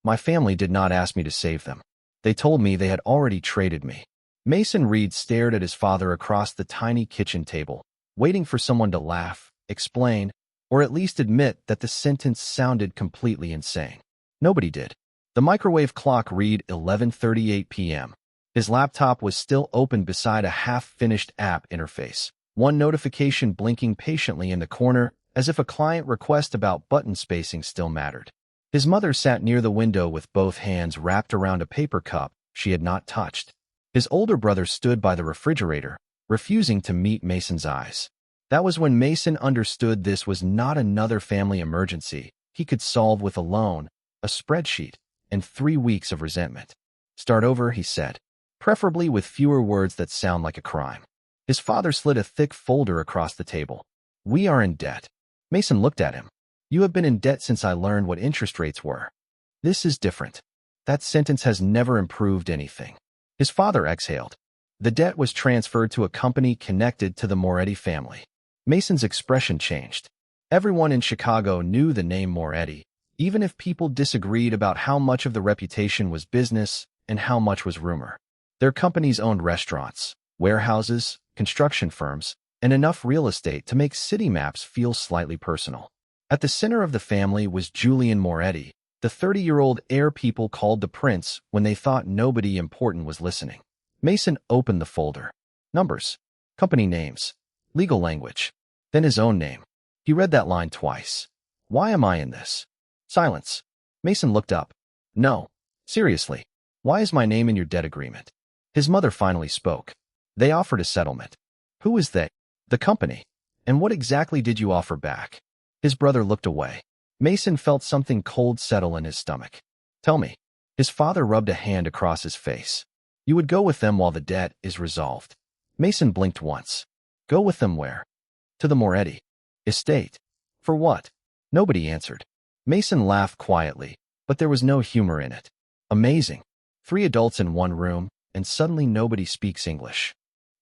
My family did not ask me to save them. They told me they had already traded me. Mason Reed stared at his father across the tiny kitchen table, waiting for someone to laugh, explain, or at least admit that the sentence sounded completely insane. Nobody did. The microwave clock read 11:38 p.m. His laptop was still open beside a half-finished app interface, one notification blinking patiently in the corner as if a client request about button spacing still mattered. His mother sat near the window with both hands wrapped around a paper cup she had not touched. His older brother stood by the refrigerator, refusing to meet Mason's eyes. That was when Mason understood this was not another family emergency he could solve with a loan, a spreadsheet, and 3 weeks of resentment. Start over, he said, preferably with fewer words that sound like a crime. His father slid a thick folder across the table. We are in debt. Mason looked at him. You have been in debt since I learned what interest rates were. This is different. That sentence has never improved anything. His father exhaled. The debt was transferred to a company connected to the Moretti family. Mason's expression changed. Everyone in Chicago knew the name Moretti, even if people disagreed about how much of the reputation was business and how much was rumor. Their companies owned restaurants, warehouses, construction firms, and enough real estate to make city maps feel slightly personal. At the center of the family was Julian Moretti, the 30-year-old heir people called the prince when they thought nobody important was listening. Mason opened the folder. Numbers, company names, legal language, then his own name. He read that line twice. Why am I in this? Silence. Mason looked up. No, seriously, why is my name in your debt agreement? His mother finally spoke. They offered a settlement. Who is they? The company. And what exactly did you offer back? His brother looked away. Mason felt something cold settle in his stomach. Tell me. His father rubbed a hand across his face. You would go with them while the debt is resolved. Mason blinked once. Go with them where? To the Moretti estate. For what? Nobody answered. Mason laughed quietly, but there was no humor in it. Amazing. 3 adults in one room, and suddenly nobody speaks English.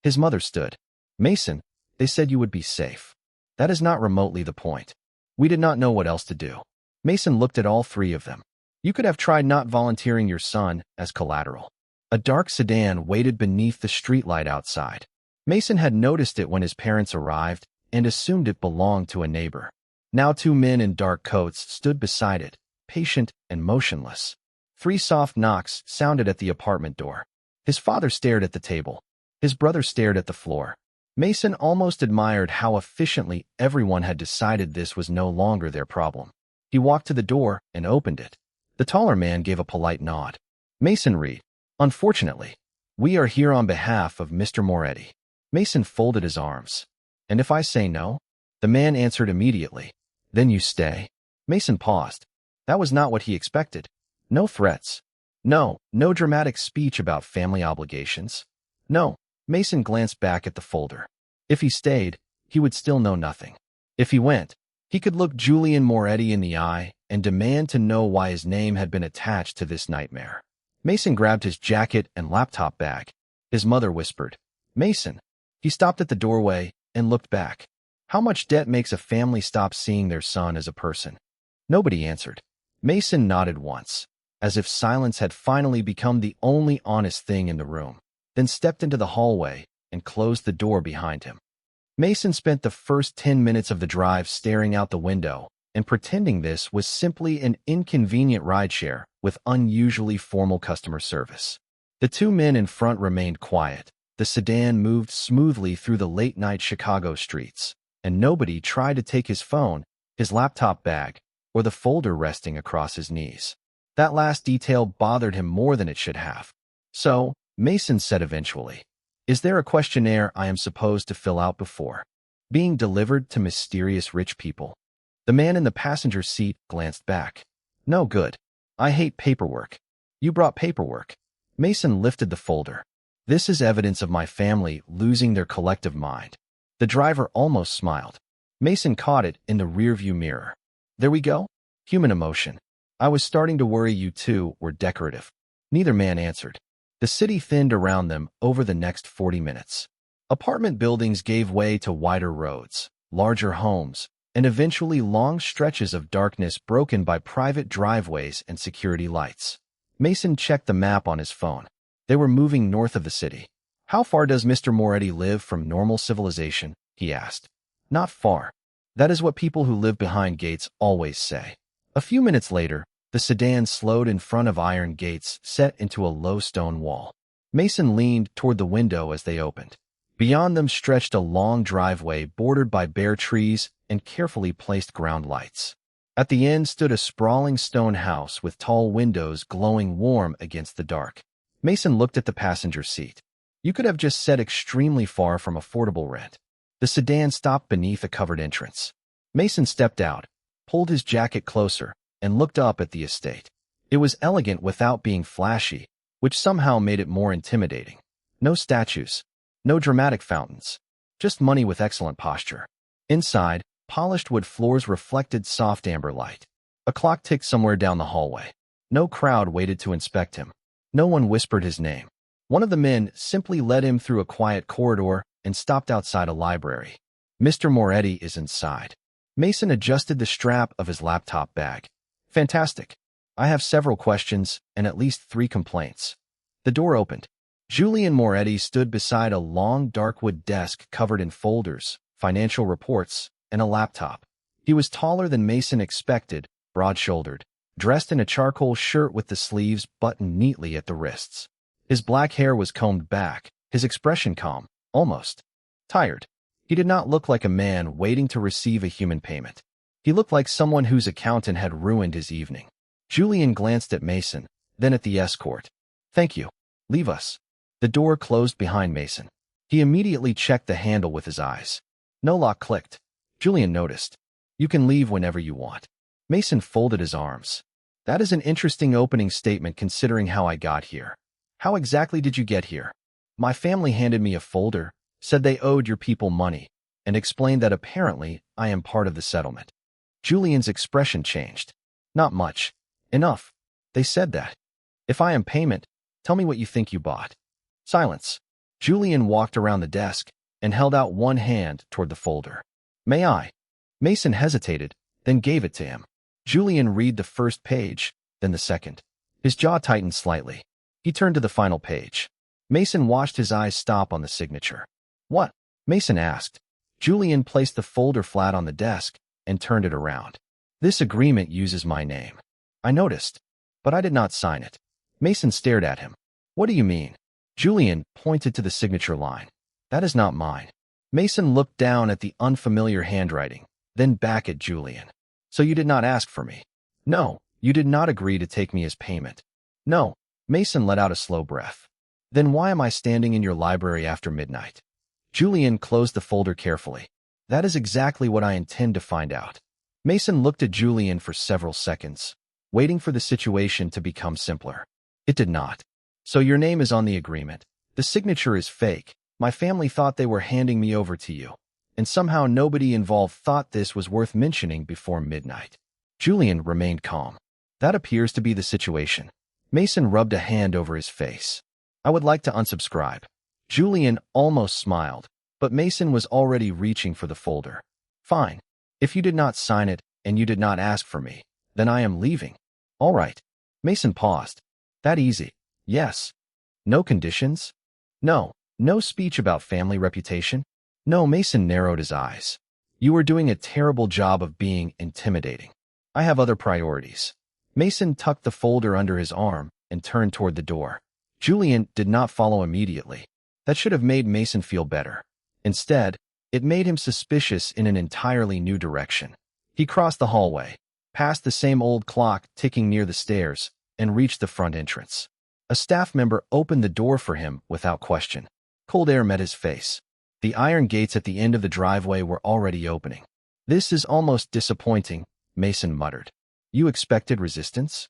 His mother stood. Mason, they said you would be safe. That is not remotely the point. We did not know what else to do. Mason looked at all 3 of them. You could have tried not volunteering your son as collateral. A dark sedan waited beneath the streetlight outside. Mason had noticed it when his parents arrived and assumed it belonged to a neighbor. Now 2 men in dark coats stood beside it, patient and motionless. 3 soft knocks sounded at the apartment door. His father stared at the table. His brother stared at the floor. Mason almost admired how efficiently everyone had decided this was no longer their problem. He walked to the door and opened it. The taller man gave a polite nod. Mason Reed. Unfortunately, we are here on behalf of Mr. Moretti. Mason folded his arms. And if I say no? The man answered immediately. Then you stay. Mason paused. That was not what he expected. No threats. No dramatic speech about family obligations. No. Mason glanced back at the folder. If he stayed, he would still know nothing. If he went, he could look Julian Moretti in the eye and demand to know why his name had been attached to this nightmare. Mason grabbed his jacket and laptop bag. His mother whispered, Mason. He stopped at the doorway and looked back. How much debt makes a family stop seeing their son as a person? Nobody answered. Mason nodded once, as if silence had finally become the only honest thing in the room, then stepped into the hallway and closed the door behind him. Mason spent the first 10 minutes of the drive staring out the window and pretending this was simply an inconvenient rideshare with unusually formal customer service. The 2 men in front remained quiet. The sedan moved smoothly through the late-night Chicago streets, and nobody tried to take his phone, his laptop bag, or the folder resting across his knees. That last detail bothered him more than it should have. So, Mason said eventually, Is there a questionnaire I am supposed to fill out before being delivered to mysterious rich people? The man in the passenger seat glanced back. No good. I hate paperwork. You brought paperwork. Mason lifted the folder. This is evidence of my family losing their collective mind. The driver almost smiled. Mason caught it in the rearview mirror. There we go. Human emotion. I was starting to worry you 2 were decorative. Neither man answered. The city thinned around them over the next 40 minutes. Apartment buildings gave way to wider roads, larger homes, and eventually long stretches of darkness broken by private driveways and security lights. Mason checked the map on his phone. They were moving north of the city. "How far does Mr. Moretti live from normal civilization?" he asked. "Not far." That is what people who live behind gates always say. A few minutes later, the sedan slowed in front of iron gates set into a low stone wall. Mason leaned toward the window as they opened. Beyond them stretched a long driveway bordered by bare trees and carefully placed ground lights. At the end stood a sprawling stone house with tall windows glowing warm against the dark. Mason looked at the passenger seat. You could have just said extremely far from affordable rent. The sedan stopped beneath a covered entrance. Mason stepped out, pulled his jacket closer, and looked up at the estate. It was elegant without being flashy, which somehow made it more intimidating. No statues, no dramatic fountains, just money with excellent posture. Inside, polished wood floors reflected soft amber light. A clock ticked somewhere down the hallway. No crowd waited to inspect him. No one whispered his name. One of the men simply led him through a quiet corridor and stopped outside a library. "Mr. Moretti is inside." Mason adjusted the strap of his laptop bag. "Fantastic. I have several questions and at least 3 complaints." The door opened. Julian Moretti stood beside a long dark wood desk covered in folders, financial reports, and a laptop. He was taller than Mason expected, broad-shouldered, dressed in a charcoal shirt with the sleeves buttoned neatly at the wrists. His black hair was combed back, his expression calm, almost tired. He did not look like a man waiting to receive a human payment. He looked like someone whose accountant had ruined his evening. Julian glanced at Mason, then at the escort. "Thank you. Leave us." The door closed behind Mason. He immediately checked the handle with his eyes. No lock clicked. Julian noticed. "You can leave whenever you want." Mason folded his arms. "That is an interesting opening statement considering how I got here." "How exactly did you get here?" "My family handed me a folder, said they owed your people money, and explained that apparently I am part of the settlement." Julian's expression changed. "Not much. Enough. They said that. If I am payment, tell me what you think you bought." Silence. Julian walked around the desk and held out one hand toward the folder. "May I?" Mason hesitated, then gave it to him. Julian read the first page, then the second. His jaw tightened slightly. He turned to the final page. Mason watched his eyes stop on the signature. "What?" Mason asked. Julian placed the folder flat on the desk and turned it around. "This agreement uses my name. I noticed, but I did not sign it." Mason stared at him. "What do you mean?" Julian pointed to the signature line. "That is not mine." Mason looked down at the unfamiliar handwriting, then back at Julian. "So you did not ask for me?" "No, you did not agree to take me as payment." "No." Mason let out a slow breath. "Then why am I standing in your library after midnight?" Julian closed the folder carefully. "That is exactly what I intend to find out." Mason looked at Julian for several seconds, waiting for the situation to become simpler. It did not. "So your name is on the agreement. The signature is fake. My family thought they were handing me over to you, and somehow nobody involved thought this was worth mentioning before midnight." Julian remained calm. "That appears to be the situation." Mason rubbed a hand over his face. "I would like to unsubscribe." Julian almost smiled, but Mason was already reaching for the folder. "Fine. If you did not sign it and you did not ask for me, then I am leaving." "All right." Mason paused. "That easy?" "Yes." "No conditions?" "No." "No speech about family reputation?" "No." Mason narrowed his eyes. "You are doing a terrible job of being intimidating. I have other priorities." Mason tucked the folder under his arm and turned toward the door. Julian did not follow immediately. That should have made Mason feel better. Instead, it made him suspicious in an entirely new direction. He crossed the hallway, past the same old clock ticking near the stairs, and reached the front entrance. A staff member opened the door for him without question. Cold air met his face. The iron gates at the end of the driveway were already opening. "This is almost disappointing," Mason muttered. "You expected resistance?"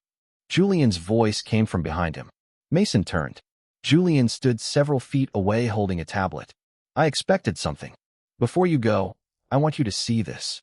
Julian's voice came from behind him. Mason turned. Julian stood several feet away holding a tablet. "I expected something. Before you go, I want you to see this."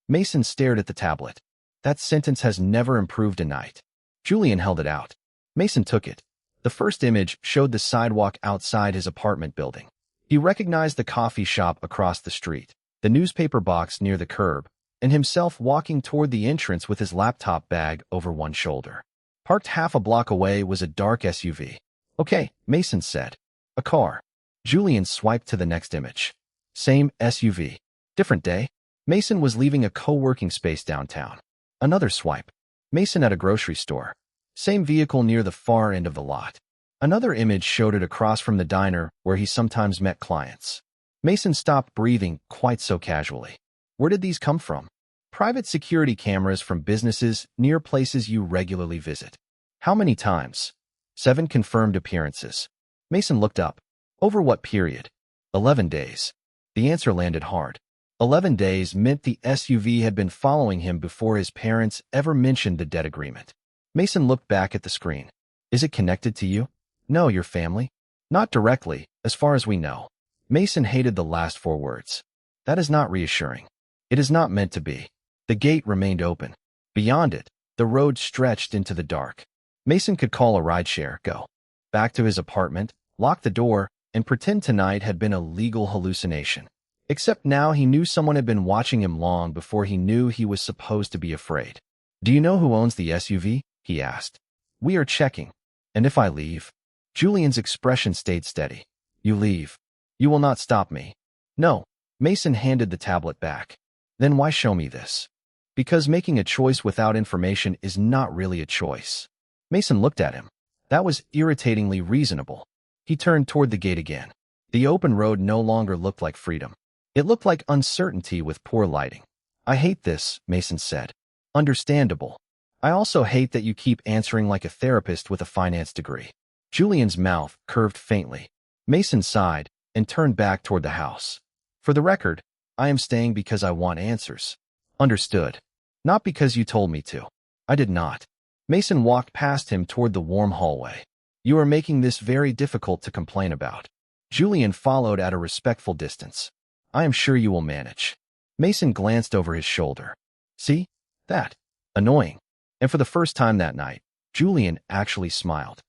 Mason stared at the tablet. "That sentence has never improved a night." Julian held it out. Mason took it. The first image showed the sidewalk outside his apartment building. He recognized the coffee shop across the street, the newspaper box near the curb, and himself walking toward the entrance with his laptop bag over one shoulder. Parked half a block away was a dark SUV. Okay, Mason said. A car. Julian swiped to the next image. Same SUV. Different day. Mason was leaving a co-working space downtown. Another swipe. Mason at a grocery store. Same vehicle near the far end of the lot. Another image showed it across from the diner where he sometimes met clients. Mason stopped breathing quite so casually. Where did these come from? Private security cameras from businesses near places you regularly visit. How many times? 7 confirmed appearances. Mason looked up. Over what period? 11 days. The answer landed hard. 11 days meant the SUV had been following him before his parents ever mentioned the debt agreement. Mason looked back at the screen. Is it connected to you? No, your family? Not directly, as far as we know. Mason hated the last 4 words. That is not reassuring. It is not meant to be. The gate remained open. Beyond it, the road stretched into the dark. Mason could call a rideshare, go back to his apartment, lock the door, and pretend tonight had been a legal hallucination. Except now he knew someone had been watching him long before he knew he was supposed to be afraid. Do you know who owns the SUV? He asked. We are checking. And if I leave? Julian's expression stayed steady. You leave. You will not stop me. No. Mason handed the tablet back. Then why show me this? Because making a choice without information is not really a choice. Mason looked at him. That was irritatingly reasonable. He turned toward the gate again. The open road no longer looked like freedom. It looked like uncertainty with poor lighting. I hate this, Mason said. Understandable. I also hate that you keep answering like a therapist with a finance degree. Julian's mouth curved faintly. Mason sighed and turned back toward the house. For the record, I am staying because I want answers. Understood. Not because you told me to. I did not. Mason walked past him toward the warm hallway. You are making this very difficult to complain about. Julian followed at a respectful distance. I am sure you will manage. Mason glanced over his shoulder. See? That. Annoying. And for the first time that night, Julian actually smiled.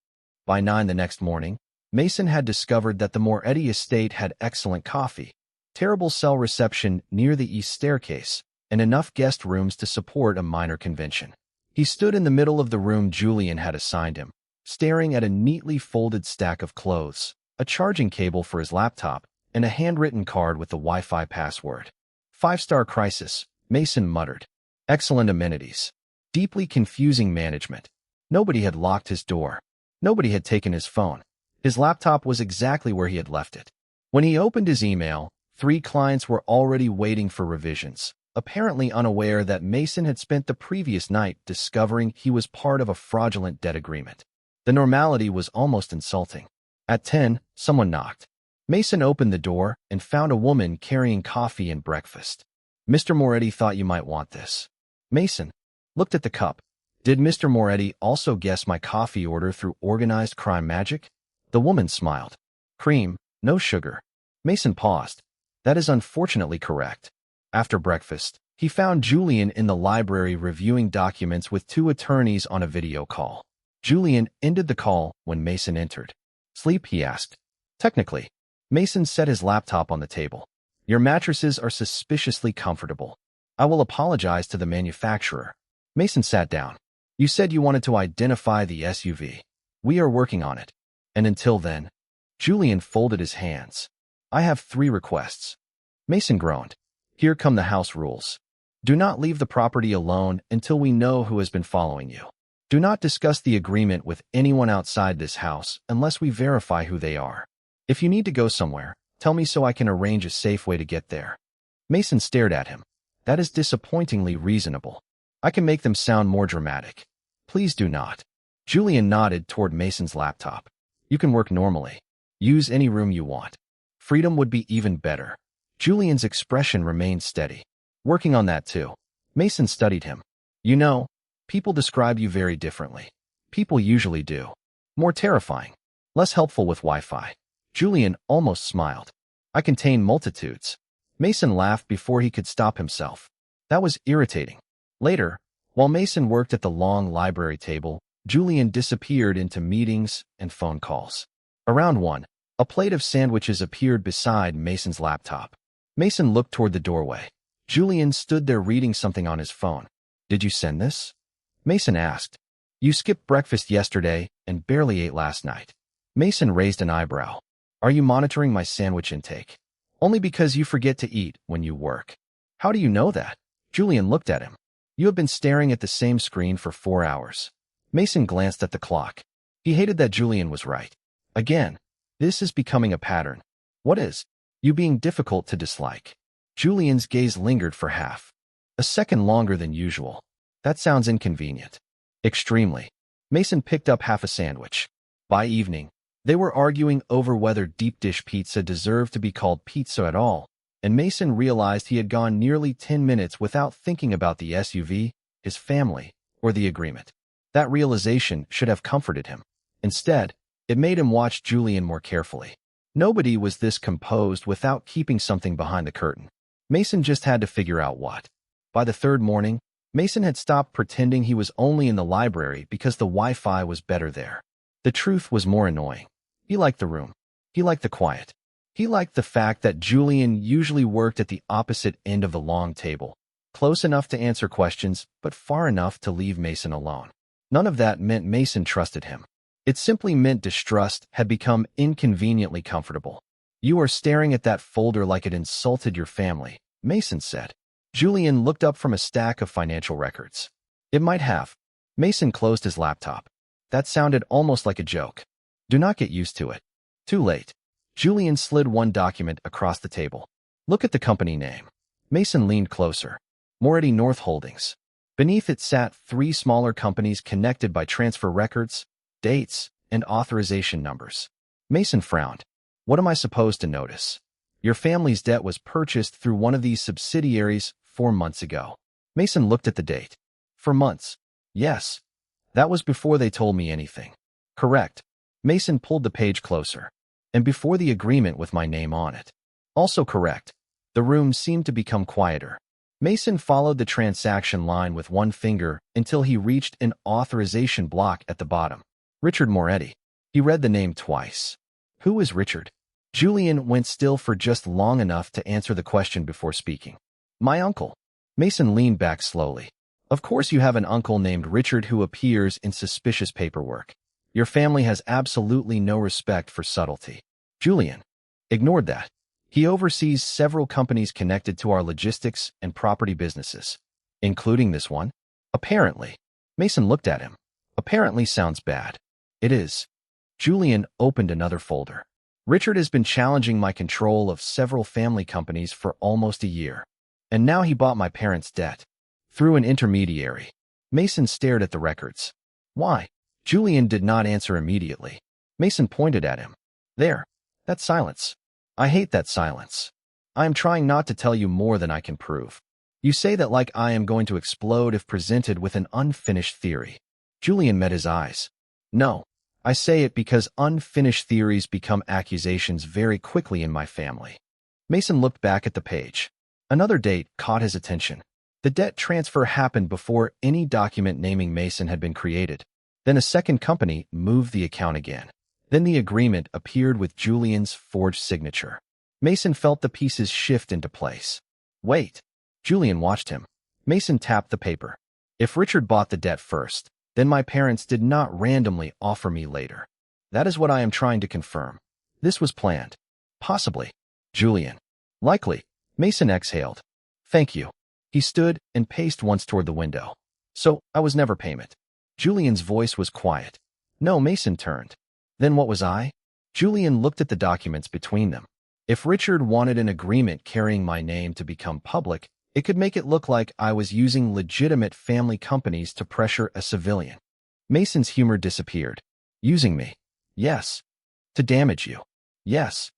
By 9 the next morning, Mason had discovered that the Moretti estate had excellent coffee, terrible cell reception near the east staircase, and enough guest rooms to support a minor convention. He stood in the middle of the room Julian had assigned him, staring at a neatly folded stack of clothes, a charging cable for his laptop, and a handwritten card with the Wi-Fi password. 5-star crisis, Mason muttered. Excellent amenities. Deeply confusing management. Nobody had locked his door. Nobody had taken his phone. His laptop was exactly where he had left it. When he opened his email, 3 clients were already waiting for revisions, apparently unaware that Mason had spent the previous night discovering he was part of a fraudulent debt agreement. The normality was almost insulting. At 10, someone knocked. Mason opened the door and found a woman carrying coffee and breakfast. Mr. Moretti thought you might want this. Mason looked at the cup. Did Mr. Moretti also guess my coffee order through organized crime magic? The woman smiled. Cream, no sugar. Mason paused. That is unfortunately correct. After breakfast, he found Julian in the library reviewing documents with 2 attorneys on a video call. Julian ended the call when Mason entered. Sleep, he asked. Technically. Mason set his laptop on the table. Your mattresses are suspiciously comfortable. I will apologize to the manufacturer. Mason sat down. You said you wanted to identify the SUV. We are working on it. And until then, Julian folded his hands. I have 3 requests. Mason groaned. Here come the house rules. Do not leave the property alone until we know who has been following you. Do not discuss the agreement with anyone outside this house unless we verify who they are. If you need to go somewhere, tell me so I can arrange a safe way to get there. Mason stared at him. That is disappointingly reasonable. I can make them sound more dramatic. Please do not. Julian nodded toward Mason's laptop. You can work normally. Use any room you want. Freedom would be even better. Julian's expression remained steady. Working on that too. Mason studied him. You know, people describe you very differently. People usually do. More terrifying. Less helpful with Wi-Fi. Julian almost smiled. I contain multitudes. Mason laughed before he could stop himself. That was irritating. Later, while Mason worked at the long library table, Julian disappeared into meetings and phone calls. Around 1, a plate of sandwiches appeared beside Mason's laptop. Mason looked toward the doorway. Julian stood there reading something on his phone. Did you send this? Mason asked. You skipped breakfast yesterday and barely ate last night. Mason raised an eyebrow. Are you monitoring my sandwich intake? Only because you forget to eat when you work. How do you know that? Julian looked at him. You have been staring at the same screen for 4 hours. Mason glanced at the clock. He hated that Julian was right. Again, this is becoming a pattern. What is? You being difficult to dislike. Julian's gaze lingered for a second longer than usual. That sounds inconvenient. Extremely. Mason picked up half a sandwich. By evening, they were arguing over whether deep dish pizza deserved to be called pizza at all, and Mason realized he had gone nearly 10 minutes without thinking about the SUV, his family, or the agreement. That realization should have comforted him. Instead, it made him watch Julian more carefully. Nobody was this composed without keeping something behind the curtain. Mason just had to figure out what. By the third morning, Mason had stopped pretending he was only in the library because the Wi-Fi was better there. The truth was more annoying. He liked the room. He liked the quiet. He liked the fact that Julian usually worked at the opposite end of the long table, close enough to answer questions, but far enough to leave Mason alone. None of that meant Mason trusted him. It simply meant distrust had become inconveniently comfortable. You are staring at that folder like it insulted your family, Mason said. Julian looked up from a stack of financial records. It might have. Mason closed his laptop. That sounded almost like a joke. Do not get used to it. Too late. Julian slid one document across the table. Look at the company name. Mason leaned closer. Moretti North Holdings. Beneath it sat 3 smaller companies connected by transfer records, dates, and authorization numbers. Mason frowned. What am I supposed to notice? Your family's debt was purchased through one of these subsidiaries 4 months ago. Mason looked at the date. 4 months. Yes. That was before they told me anything. Correct. Mason pulled the page closer. And before the agreement with my name on it. Also correct. The room seemed to become quieter. Mason followed the transaction line with one finger until he reached an authorization block at the bottom. Richard Moretti. He read the name twice. Who is Richard? Julian went still for just long enough to answer the question before speaking. My uncle. Mason leaned back slowly. Of course you have an uncle named Richard who appears in suspicious paperwork. Your family has absolutely no respect for subtlety. Julian ignored that. He oversees several companies connected to our logistics and property businesses, including this one. Apparently. Mason looked at him. Apparently sounds bad. It is. Julian opened another folder. Richard has been challenging my control of several family companies for almost a year. And now he bought my parents' debt. Through an intermediary. Mason stared at the records. Why? Julian did not answer immediately. Mason pointed at him. There. That silence. I hate that silence. I am trying not to tell you more than I can prove. You say that like I am going to explode if presented with an unfinished theory. Julian met his eyes. No. I say it because unfinished theories become accusations very quickly in my family. Mason looked back at the page. Another date caught his attention. The debt transfer happened before any document naming Mason had been created. Then a second company moved the account again. Then the agreement appeared with Julian's forged signature. Mason felt the pieces shift into place. Wait. Julian watched him. Mason tapped the paper. If Richard bought the debt first, then my parents did not randomly offer me later. That is what I am trying to confirm. This was planned. Possibly. Julian. Likely. Mason exhaled. Thank you. He stood and paced once toward the window. So, I was never payment. Julian's voice was quiet. No, Mason turned. Then what was I? Julian looked at the documents between them. If Richard wanted an agreement carrying my name to become public, it could make it look like I was using legitimate family companies to pressure a civilian. Mason's humor disappeared. Using me? Yes. To damage you? Yes.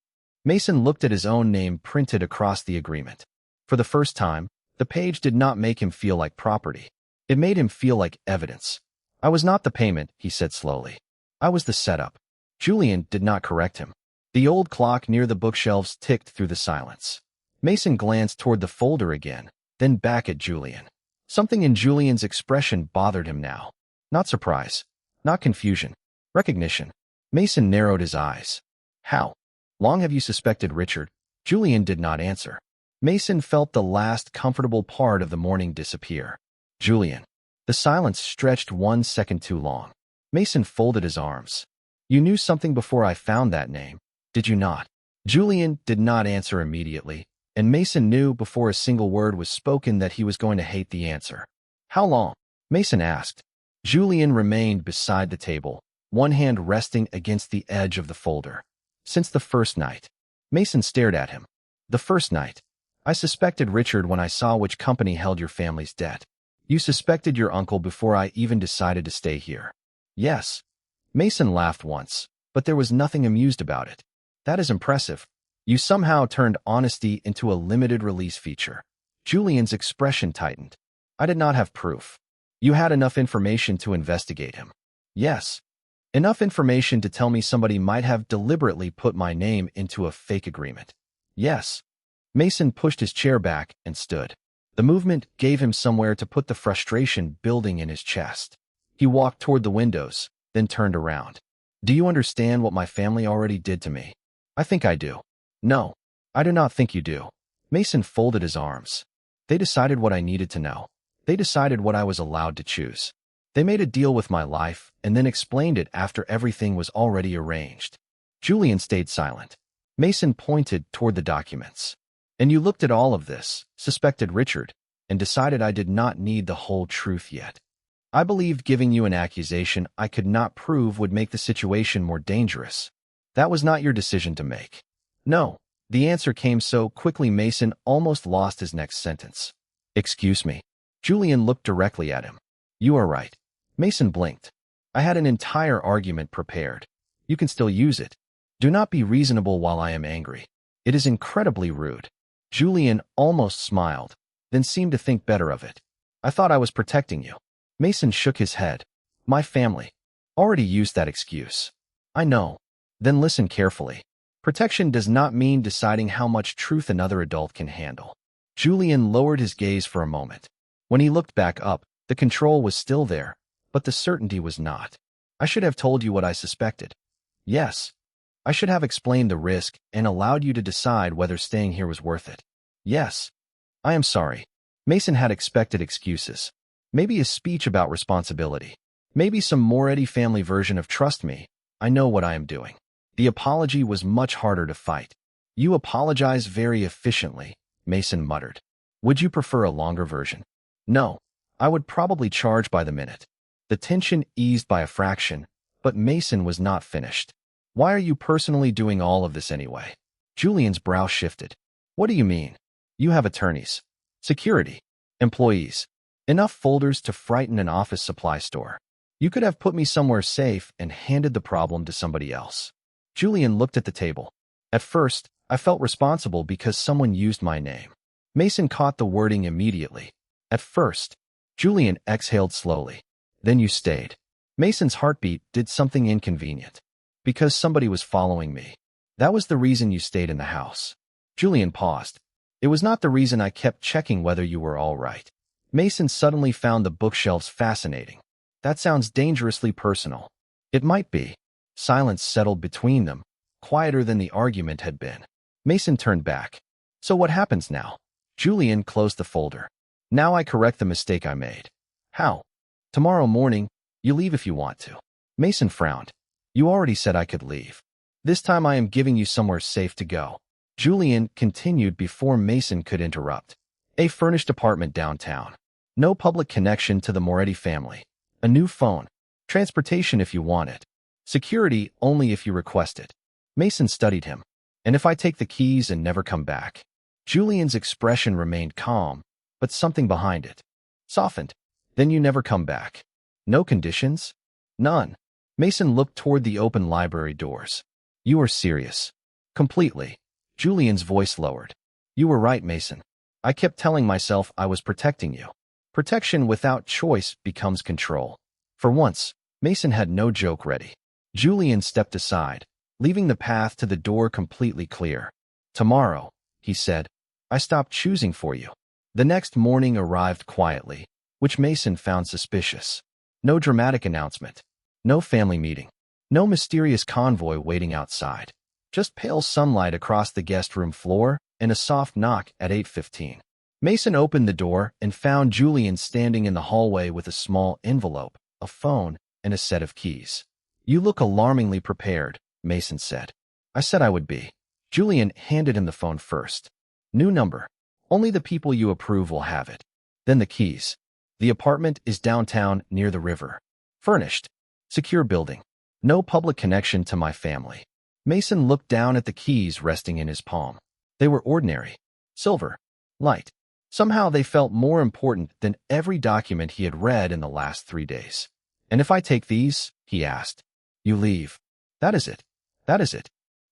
Mason looked at his own name printed across the agreement. For the first time, the page did not make him feel like property. It made him feel like evidence. I was not the payment, he said slowly. I was the setup. Julian did not correct him. The old clock near the bookshelves ticked through the silence. Mason glanced toward the folder again, then back at Julian. Something in Julian's expression bothered him now. Not surprise. Not confusion. Recognition. Mason narrowed his eyes. How long have you suspected Richard? Julian did not answer. Mason felt the last comfortable part of the morning disappear. Julian. The silence stretched 1 second too long. Mason folded his arms. You knew something before I found that name, did you not? Julian did not answer immediately, and Mason knew before a single word was spoken that he was going to hate the answer. How long? Mason asked. Julian remained beside the table, one hand resting against the edge of the folder. Since the first night. Mason stared at him. The first night. I suspected Richard when I saw which company held your family's debt. You suspected your uncle before I even decided to stay here. Yes. Mason laughed once, but there was nothing amused about it. That is impressive. You somehow turned honesty into a limited release feature. Julian's expression tightened. I did not have proof. You had enough information to investigate him. Yes. Enough information to tell me somebody might have deliberately put my name into a fake agreement. Yes. Mason pushed his chair back and stood. The movement gave him somewhere to put the frustration building in his chest. He walked toward the windows, then turned around. Do you understand what my family already did to me? I think I do. No, I do not think you do. Mason folded his arms. They decided what I needed to know. They decided what I was allowed to choose. They made a deal with my life and then explained it after everything was already arranged. Julian stayed silent. Mason pointed toward the documents. And you looked at all of this, suspected Richard, and decided I did not need the whole truth yet. I believed giving you an accusation I could not prove would make the situation more dangerous. That was not your decision to make. No, the answer came so quickly Mason almost lost his next sentence. Excuse me. Julian looked directly at him. You are right. Mason blinked. I had an entire argument prepared. You can still use it. Do not be reasonable while I am angry. It is incredibly rude. Julian almost smiled, then seemed to think better of it. I thought I was protecting you. Mason shook his head. My family already used that excuse. I know. Then listen carefully. Protection does not mean deciding how much truth another adult can handle. Julian lowered his gaze for a moment. When he looked back up, the control was still there, but the certainty was not. I should have told you what I suspected. Yes. I should have explained the risk and allowed you to decide whether staying here was worth it. Yes. I am sorry. Mason had expected excuses. Maybe a speech about responsibility. Maybe some Moretti family version of trust me, I know what I am doing. The apology was much harder to fight. You apologize very efficiently, Mason muttered. Would you prefer a longer version? No. I would probably charge by the minute. The tension eased by a fraction, but Mason was not finished. Why are you personally doing all of this anyway? Julian's brow shifted. What do you mean? You have attorneys, security, employees, enough folders to frighten an office supply store. You could have put me somewhere safe and handed the problem to somebody else. Julian looked at the table. At first, I felt responsible because someone used my name. Mason caught the wording immediately. At first. Julian exhaled slowly. Then you stayed. Mason's heartbeat did something inconvenient. Because somebody was following me. That was the reason you stayed in the house. Julian paused. It was not the reason I kept checking whether you were all right. Mason suddenly found the bookshelves fascinating. That sounds dangerously personal. It might be. Silence settled between them, quieter than the argument had been. Mason turned back. So what happens now? Julian closed the folder. Now I correct the mistake I made. How? Tomorrow morning, you leave if you want to. Mason frowned. You already said I could leave. This time I am giving you somewhere safe to go. Julian continued before Mason could interrupt. A furnished apartment downtown. No public connection to the Moretti family. A new phone. Transportation if you want it. Security only if you request it. Mason studied him. And if I take the keys and never come back? Julian's expression remained calm, but something behind it softened. Then you never come back. No conditions? None. Mason looked toward the open library doors. You are serious. Completely. Julian's voice lowered. You were right, Mason. I kept telling myself I was protecting you. Protection without choice becomes control. For once, Mason had no joke ready. Julian stepped aside, leaving the path to the door completely clear. Tomorrow, he said, I stopped choosing for you. The next morning arrived quietly, which Mason found suspicious. No dramatic announcement. No family meeting. No mysterious convoy waiting outside. Just pale sunlight across the guest room floor and a soft knock at 8:15. Mason opened the door and found Julian standing in the hallway with a small envelope, a phone, and a set of keys. "You look alarmingly prepared," Mason said. "I said I would be." Julian handed him the phone first. "New number. Only the people you approve will have it." Then the keys. "The apartment is downtown near the river. Furnished. Secure building. No public connection to my family." Mason looked down at the keys resting in his palm. They were ordinary. Silver. Light. Somehow they felt more important than every document he had read in the last 3 days. "And if I take these?" he asked. "You leave. That is it. That is it.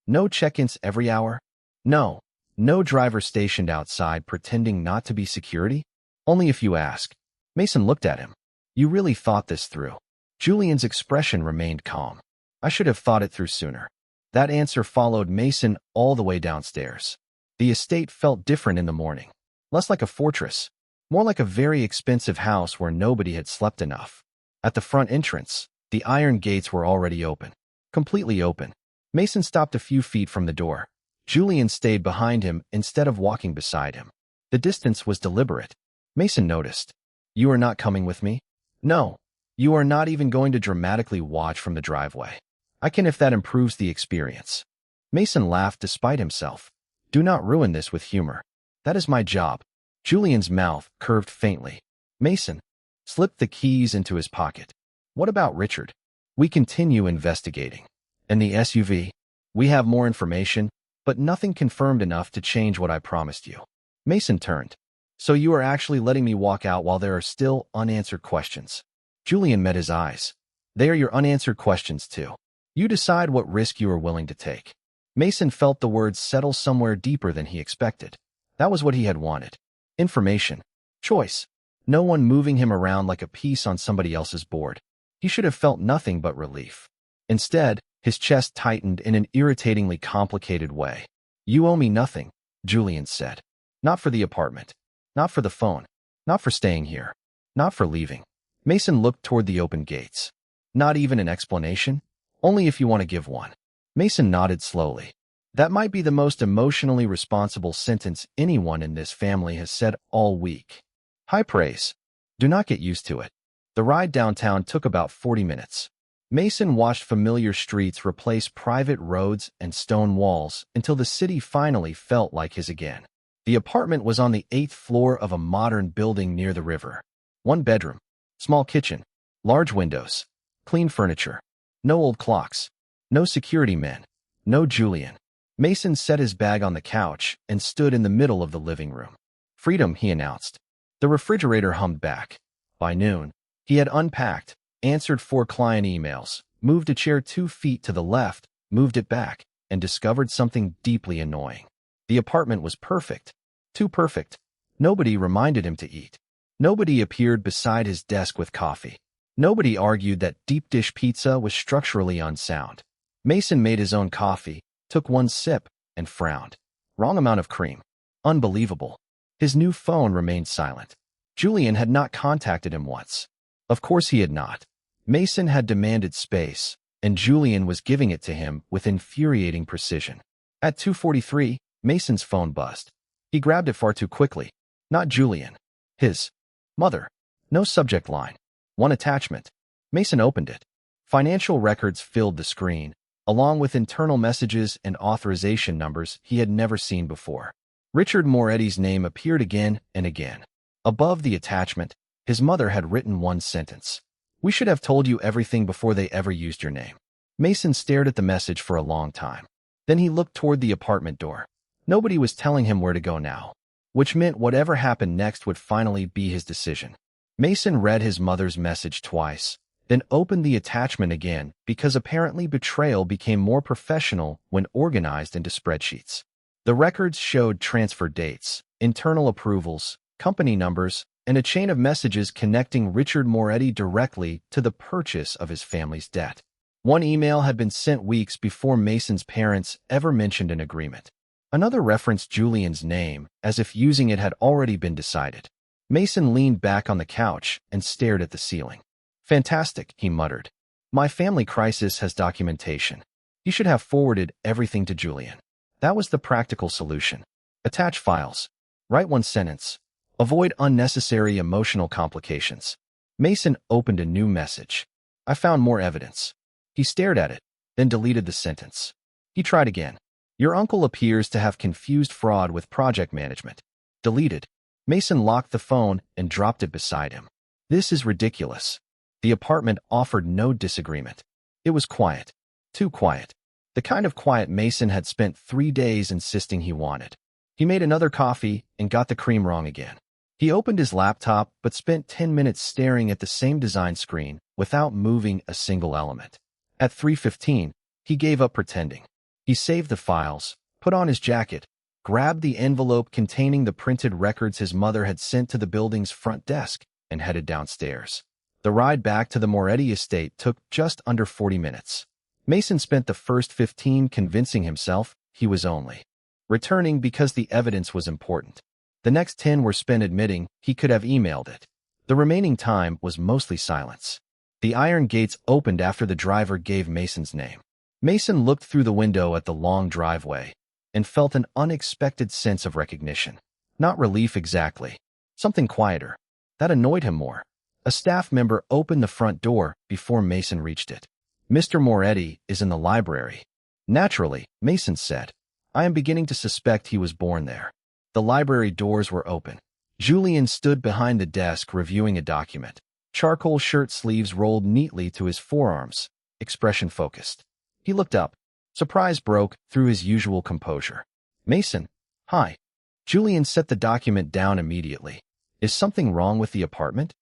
No check-ins every hour? No. No driver stationed outside pretending not to be security? Only if you ask." Mason looked at him. "You really thought this through." Julian's expression remained calm. "I should have thought it through sooner." That answer followed Mason all the way downstairs. The estate felt different in the morning. Less like a fortress, more like a very expensive house where nobody had slept enough. At the front entrance, the iron gates were already open. Completely open. Mason stopped a few feet from the door. Julian stayed behind him instead of walking beside him. The distance was deliberate. Mason noticed. "You are not coming with me?" "No. You are not even going to dramatically watch from the driveway." "I can if that improves the experience." Mason laughed despite himself. "Do not ruin this with humor. That is my job." Julian's mouth curved faintly. Mason slipped the keys into his pocket. "What about Richard?" "We continue investigating." "And the SUV?" "We have more information, but nothing confirmed enough to change what I promised you." Mason turned. "So you are actually letting me walk out while there are still unanswered questions?" Julian met his eyes. "They are your unanswered questions too. You decide what risk you are willing to take." Mason felt the words settle somewhere deeper than he expected. That was what he had wanted. Information. Choice. No one moving him around like a piece on somebody else's board. He should have felt nothing but relief. Instead, his chest tightened in an irritatingly complicated way. "You owe me nothing," Julian said. "Not for the apartment. Not for the phone. Not for staying here. Not for leaving." Mason looked toward the open gates. "Not even an explanation? Only if you want to give one." Mason nodded slowly. That might be the most emotionally responsible sentence anyone in this family has said all week. High praise. Do not get used to it. The ride downtown took about 40 minutes. Mason watched familiar streets replace private roads and stone walls until the city finally felt like his again. The apartment was on the 8th floor of a modern building near the river. 1 bedroom. Small kitchen. Large windows. Clean furniture. No old clocks. No security men. No Julian. Mason set his bag on the couch and stood in the middle of the living room. "Freedom," he announced. The refrigerator hummed back. By noon, he had unpacked, answered 4 client emails, moved a chair 2 feet to the left, moved it back, and discovered something deeply annoying. The apartment was perfect. Too perfect. Nobody reminded him to eat. Nobody appeared beside his desk with coffee. Nobody argued that deep dish pizza was structurally unsound. Mason made his own coffee, took 1 sip, and frowned. Wrong amount of cream. Unbelievable. His new phone remained silent. Julian had not contacted him once. Of course he had not. Mason had demanded space, and Julian was giving it to him with infuriating precision. At 2:43, Mason's phone buzzed. He grabbed it far too quickly. Not Julian. His mother. No subject line. 1 attachment. Mason opened it. Financial records filled the screen, along with internal messages and authorization numbers he had never seen before. Richard Moretti's name appeared again and again. Above the attachment, his mother had written 1 sentence. "We should have told you everything before they ever used your name." Mason stared at the message for a long time. Then he looked toward the apartment door. Nobody was telling him where to go now, which meant whatever happened next would finally be his decision. Mason read his mother's message twice, then opened the attachment again because apparently betrayal became more professional when organized into spreadsheets. The records showed transfer dates, internal approvals, company numbers, and a chain of messages connecting Richard Moretti directly to the purchase of his family's debt. 1 email had been sent weeks before Mason's parents ever mentioned an agreement. Another referenced Julian's name, as if using it had already been decided. Mason leaned back on the couch and stared at the ceiling. "Fantastic," he muttered. "My family crisis has documentation. You should have forwarded everything to Julian." That was the practical solution. Attach files. Write one sentence. Avoid unnecessary emotional complications. Mason opened a new message. I found more evidence. He stared at it, then deleted the sentence. He tried again. Your uncle appears to have confused fraud with project management. Deleted. Mason locked the phone and dropped it beside him. This is ridiculous. The apartment offered no disagreement. It was quiet. Too quiet. The kind of quiet Mason had spent 3 days insisting he wanted. He made another coffee and got the cream wrong again. He opened his laptop but spent 10 minutes staring at the same design screen without moving a single element. At 3:15, he gave up pretending. He saved the files, put on his jacket, grabbed the envelope containing the printed records his mother had sent to the building's front desk, and headed downstairs. The ride back to the Moretti estate took just under 40 minutes. Mason spent the first 15 convincing himself he was only returning because the evidence was important. The next 10 were spent admitting he could have emailed it. The remaining time was mostly silence. The iron gates opened after the driver gave Mason's name. Mason looked through the window at the long driveway and felt an unexpected sense of recognition. Not relief exactly. Something quieter. That annoyed him more. A staff member opened the front door before Mason reached it. Mr. Moretti is in the library. Naturally, Mason said. I am beginning to suspect he was born there. The library doors were open. Julian stood behind the desk reviewing a document. Charcoal shirt sleeves rolled neatly to his forearms, expression focused. He looked up. Surprise broke through his usual composure. Mason, hi. Julian set the document down immediately. Is something wrong with the apartment?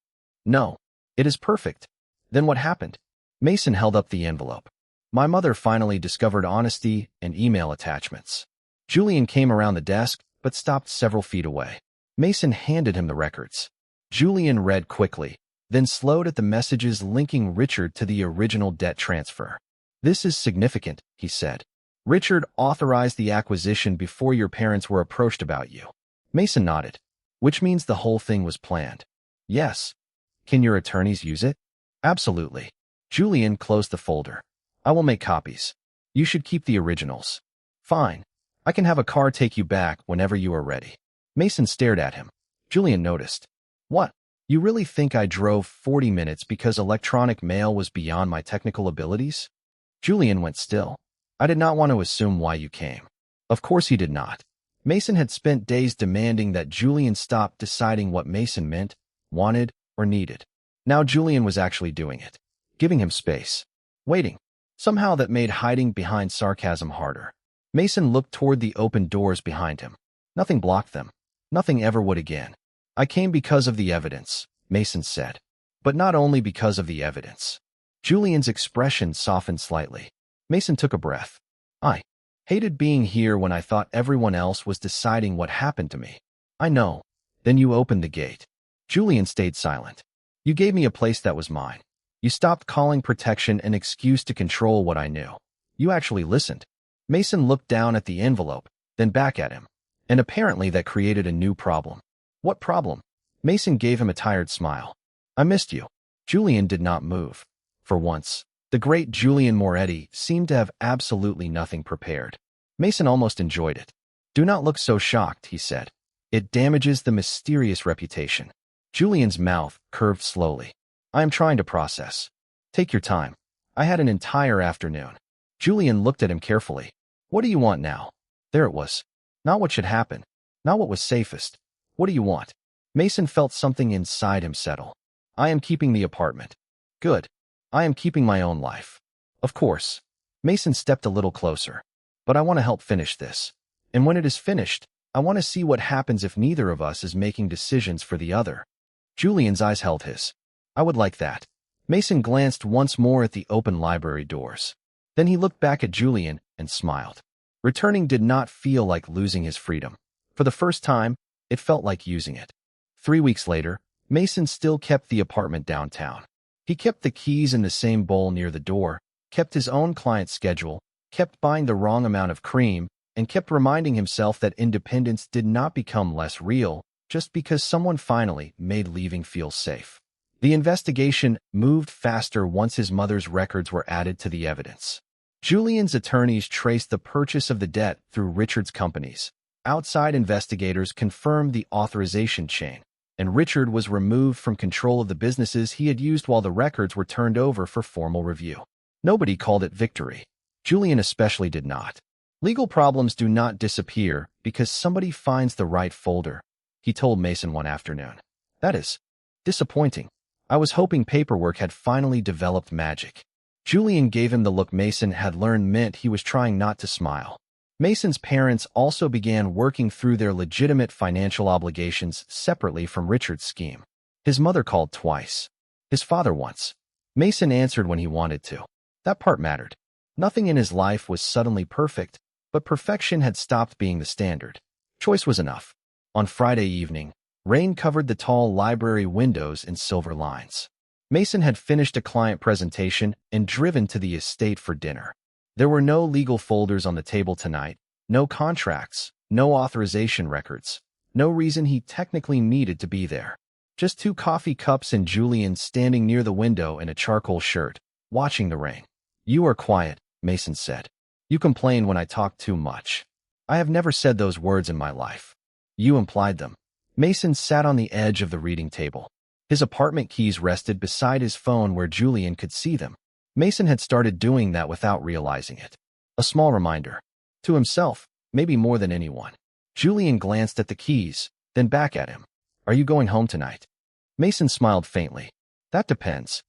No. It is perfect. Then what happened? Mason held up the envelope. My mother finally discovered honesty and email attachments. Julian came around the desk, but stopped several feet away. Mason handed him the records. Julian read quickly, then slowed at the messages linking Richard to the original debt transfer. This is significant, he said. Richard authorized the acquisition before your parents were approached about you. Mason nodded. Which means the whole thing was planned. Yes. Can your attorneys use it? Absolutely. Julian closed the folder. I will make copies. You should keep the originals. Fine. I can have a car take you back whenever you are ready. Mason stared at him. Julian noticed. What? You really think I drove 40 minutes because electronic mail was beyond my technical abilities? Julian went still. I did not want to assume why you came. Of course he did not. Mason had spent days demanding that Julian stop deciding what Mason meant, wanted, or needed. Now Julian was actually doing it. Giving him space. Waiting. Somehow that made hiding behind sarcasm harder. Mason looked toward the open doors behind him. Nothing blocked them. Nothing ever would again. I came because of the evidence, Mason said. But not only because of the evidence. Julian's expression softened slightly. Mason took a breath. I hated being here when I thought everyone else was deciding what happened to me. I know. Then you opened the gate. Julian stayed silent. You gave me a place that was mine. You stopped calling protection an excuse to control what I knew. You actually listened. Mason looked down at the envelope, then back at him. And apparently that created a new problem. What problem? Mason gave him a tired smile. I missed you. Julian did not move. For once, the great Julian Moretti seemed to have absolutely nothing prepared. Mason almost enjoyed it. Do not look so shocked, he said. It damages the mysterious reputation. Julian's mouth curved slowly. I am trying to process. Take your time. I had an entire afternoon. Julian looked at him carefully. What do you want now? There it was. Not what should happen. Not what was safest. What do you want? Mason felt something inside him settle. I am keeping the apartment. Good. I am keeping my own life. Of course. Mason stepped a little closer. But I want to help finish this. And when it is finished, I want to see what happens if neither of us is making decisions for the other. Julian's eyes held his. I would like that. Mason glanced once more at the open library doors. Then he looked back at Julian and smiled. Returning did not feel like losing his freedom. For the first time, it felt like using it. 3 weeks later, Mason still kept the apartment downtown. He kept the keys in the same bowl near the door, kept his own client schedule, kept buying the wrong amount of cream, and kept reminding himself that independence did not become less real just because someone finally made leaving feel safe. The investigation moved faster once his mother's records were added to the evidence. Julian's attorneys traced the purchase of the debt through Richard's companies. Outside investigators confirmed the authorization chain, and Richard was removed from control of the businesses he had used while the records were turned over for formal review. Nobody called it victory. Julian especially did not. Legal problems do not disappear because somebody finds the right folder, he told Mason one afternoon. That is disappointing. I was hoping paperwork had finally developed magic. Julian gave him the look Mason had learned meant he was trying not to smile. Mason's parents also began working through their legitimate financial obligations separately from Richard's scheme. His mother called twice. His father once. Mason answered when he wanted to. That part mattered. Nothing in his life was suddenly perfect, but perfection had stopped being the standard. Choice was enough. On Friday evening, rain covered the tall library windows in silver lines. Mason had finished a client presentation and driven to the estate for dinner. There were no legal folders on the table tonight, no contracts, no authorization records, no reason he technically needed to be there. Just 2 coffee cups and Julian standing near the window in a charcoal shirt, watching the rain. You are quiet, Mason said. You complain when I talk too much. I have never said those words in my life. You implied them. Mason sat on the edge of the reading table. His apartment keys rested beside his phone where Julian could see them. Mason had started doing that without realizing it. A small reminder. To himself, maybe more than anyone. Julian glanced at the keys, then back at him. Are you going home tonight? Mason smiled faintly. That depends.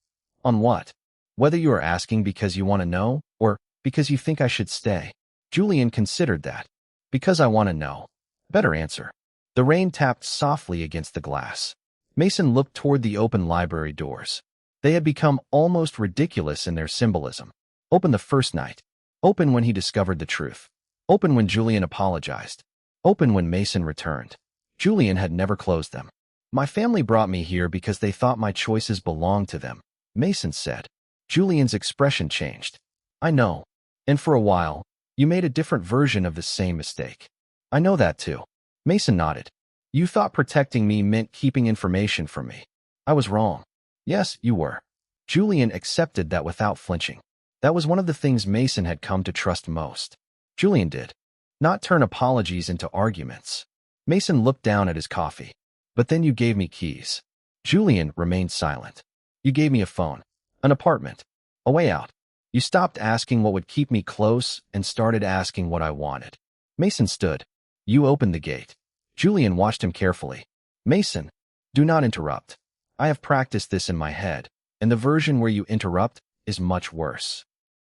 On what? Whether you are asking because you want to know, or because you think I should stay. Julian considered that. Because I want to know. Better answer. The rain tapped softly against the glass. Mason looked toward the open library doors. They had become almost ridiculous in their symbolism. Open the first night. Open when he discovered the truth. Open when Julian apologized. Open when Mason returned. Julian had never closed them. My family brought me here because they thought my choices belonged to them, Mason said. Julian's expression changed. I know. And for a while, you made a different version of the same mistake. I know that too. Mason nodded. You thought protecting me meant keeping information from me. I was wrong. Yes, you were. Julian accepted that without flinching. That was one of the things Mason had come to trust most. Julian did. Not turn apologies into arguments. Mason looked down at his coffee. But then you gave me keys. Julian remained silent. You gave me a phone, an apartment, a way out. You stopped asking what would keep me close and started asking what I wanted. Mason stood. You opened the gate. Julian watched him carefully. Mason, do not interrupt. I have practiced this in my head, and the version where you interrupt is much worse.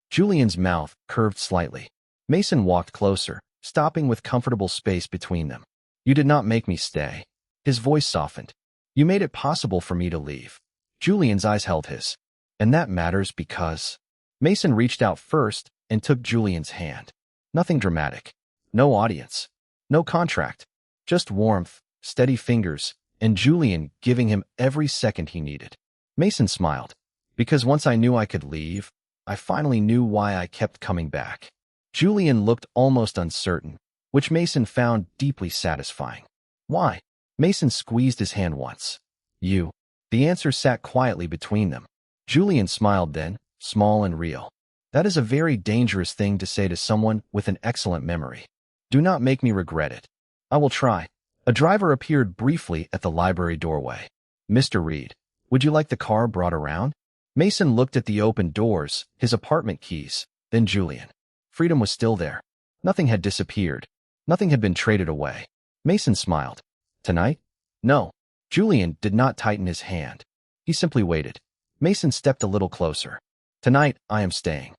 Julian's mouth curved slightly. Mason walked closer, stopping with comfortable space between them. You did not make me stay. His voice softened. You made it possible for me to leave. Julian's eyes held his. And that matters because... Mason reached out first and took Julian's hand. Nothing dramatic. No audience. No contract. Just warmth, steady fingers, and Julian giving him every second he needed. Mason smiled. Because once I knew I could leave, I finally knew why I kept coming back. Julian looked almost uncertain, which Mason found deeply satisfying. Why? Mason squeezed his hand once. You. The answer sat quietly between them. Julian smiled then, small and real. That is a very dangerous thing to say to someone with an excellent memory. Do not make me regret it. I will try. A driver appeared briefly at the library doorway. Mr. Reed, would you like the car brought around? Mason looked at the open doors, his apartment keys, then Julian. Freedom was still there. Nothing had disappeared. Nothing had been traded away. Mason smiled. Tonight? No. Julian did not tighten his hand. He simply waited. Mason stepped a little closer. Tonight, I am staying.